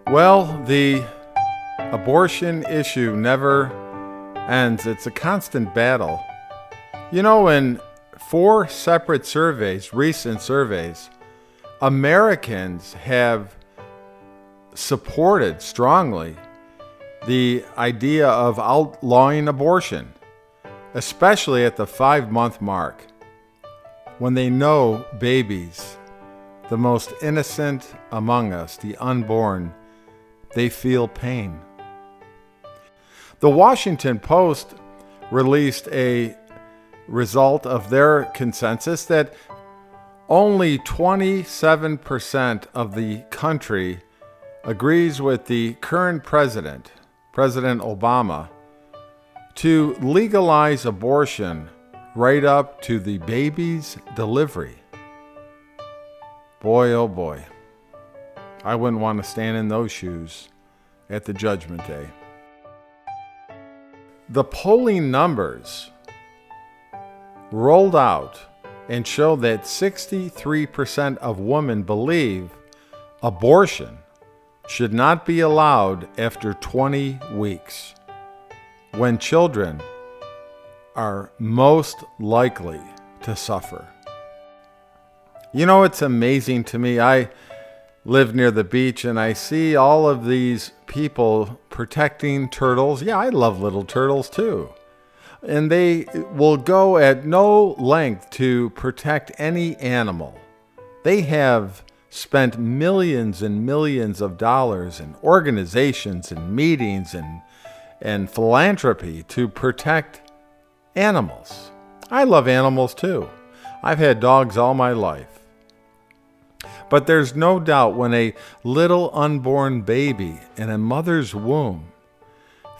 Well, the abortion issue never ends. It's a constant battle. You know, in 4 separate surveys, recent surveys, Americans have supported strongly the idea of outlawing abortion, especially at the 5-month mark, when they know babies, the most innocent among us, the unborn, they feel pain. The Washington Post released a result of their consensus that only 27% of the country agrees with the current president, President Obama, to legalize abortion right up to the baby's delivery. Boy, oh boy, I wouldn't want to stand in those shoes at the Judgment Day. The polling numbers rolled out and showed that 63% of women believe abortion should not be allowed after 20 weeks, when children are most likely to suffer. You know, it's amazing to me. I live near the beach and I see all of these people protecting turtles. Yeah, I love little turtles too. And they will go at no length to protect any animal. They have spent millions and millions of dollars in organizations and meetings and philanthropy to protect animals. I love animals too. I've had dogs all my life. But there's no doubt when a little unborn baby in a mother's womb,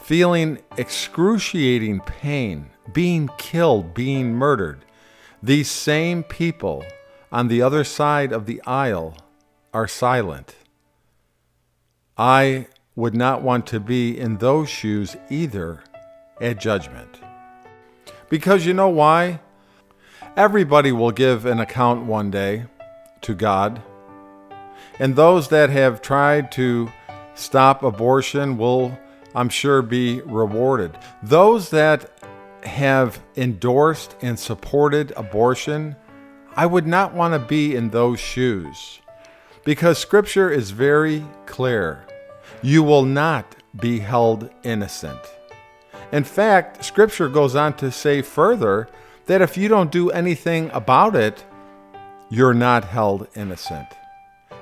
feeling excruciating pain, being killed, being murdered, these same people on the other side of the aisle are silent. I would not want to be in those shoes either at judgment. Because you know why? Everybody will give an account one day to God. And those that have tried to stop abortion will, I'm sure, be rewarded. Those that have endorsed and supported abortion, I would not want to be in those shoes. Because Scripture is very clear. You will not be held innocent. In fact, Scripture goes on to say further that if you don't do anything about it, you're not held innocent.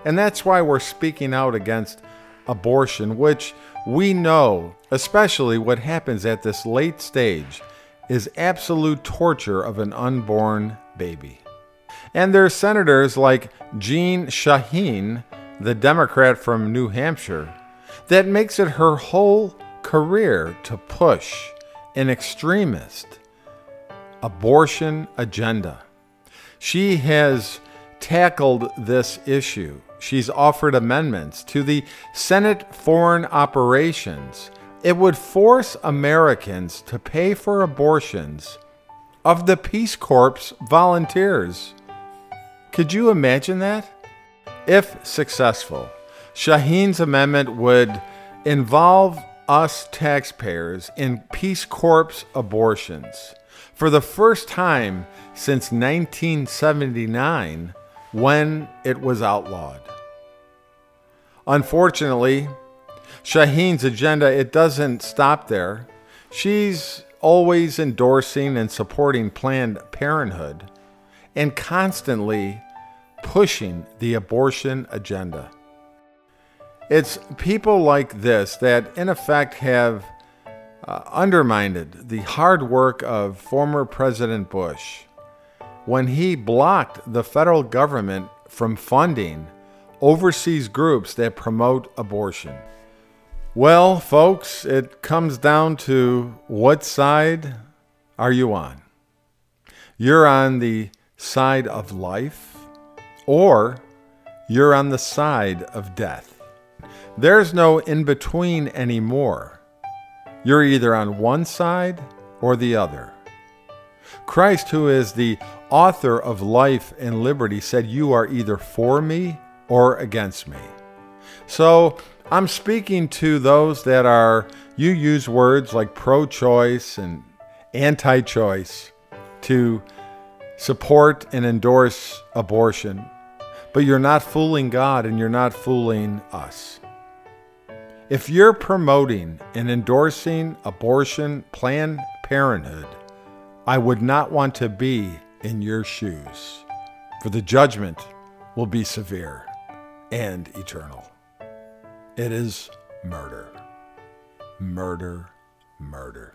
And that's why we're speaking out against abortion, which we know, especially what happens at this late stage, is absolute torture of an unborn baby. And there's senators like Jeanne Shaheen, the Democrat from New Hampshire, that makes it her whole career to push an extremist abortion agenda. She has tackled this issue. She's offered amendments to the Senate Foreign Operations. It would force Americans to pay for abortions of the Peace Corps volunteers. Could you imagine that? If successful, Shaheen's amendment would involve us taxpayers in Peace Corps abortions for the first time since 1979, when it was outlawed. Unfortunately, Shaheen's agenda, it doesn't stop there. She's always endorsing and supporting Planned Parenthood and constantly pushing the abortion agenda. It's people like this that, in effect, have undermined the hard work of former President Bush when he blocked the federal government from funding overseas groups that promote abortion. Well, folks, it comes down to what side are you on? You're on the side of life, or you're on the side of death. There's no in-between anymore. You're either on one side or the other. Christ, who is the author of life and liberty, said, "You are either for me or against me." So I'm speaking to those that you use words like pro-choice and anti-choice to support and endorse abortion, but you're not fooling God and you're not fooling us. If you're promoting and endorsing abortion, Planned Parenthood, I would not want to be in your shoes, for the judgment will be severe and eternal. It is murder. Murder, murder.